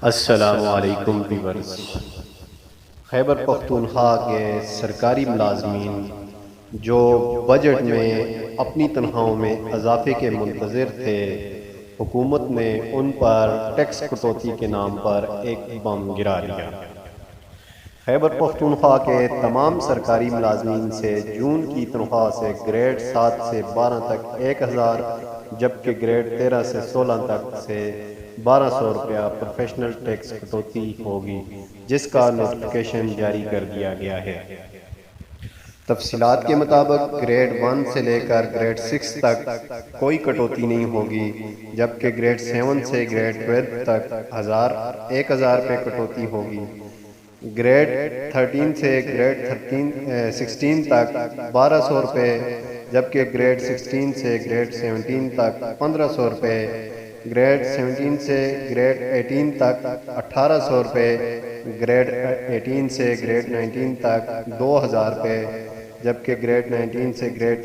السلام علیکم ویورز۔ خیبر پختونخوا کے سرکاری ملازمین جو بجٹ میں اپنی تنخواہوں میں اضافے کے منتظر تھے، حکومت نے ان پر ٹیکس کٹوتی کے نام پر ایک بم گرا دیا۔ خیبر پختونخوا کے تمام سرکاری ملازمین سے جون کی تنخواہ سے گریڈ 7 سے 12 تک 1000، جبکہ گریڈ 13 سے 16 تک سے 1200 روپیہ پروفیشنل ٹیکس کٹوتی ہوگی، جس کا نوٹیفیکیشن جاری کر دیا گیا ہے۔ تفصیلات کے مطابق گریڈ 1 سے لے کر گریڈ 6 تک کوئی کٹوتی نہیں ہوگی، جبکہ گریڈ 7 سے گریڈ 12 تک 1000 روپے کٹوتی ہوگی۔ گریڈ 13 سے گریڈ 16 تک 1200 روپے، جبکہ گریڈ 16 سے گریڈ 17 تک 1500 روپے، گریڈ 17 سے گریڈ 18 تک 1800 روپے، گریڈ 18 سے گریڈ 19 تک 2000 روپے، جبکہ گریڈ 19 سے گریڈ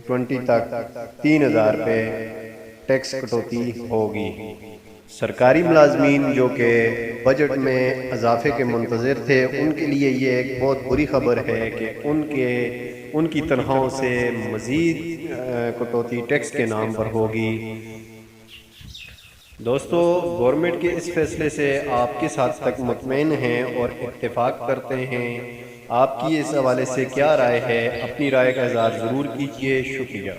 20 تک 3000 روپے ٹیکس کٹوتی ہوگی۔ سرکاری ملازمین جو کہ بجٹ میں اضافے کے منتظر تھے، ان کے لیے یہ ایک بہت بری خبر ہے کہ ان کی تنخواہوں سے مزید کٹوتی ٹیکس کے نام پر ہوگی۔ دوستو، گورنمنٹ کے اس فیصلے سے آپ کس حد تک مطمئن ہیں اور اتفاق کرتے ہیں؟ آپ کی اس حوالے سے کیا رائے ہے؟ اپنی رائے کا اظہار ضرور کیجیے۔ شکریہ۔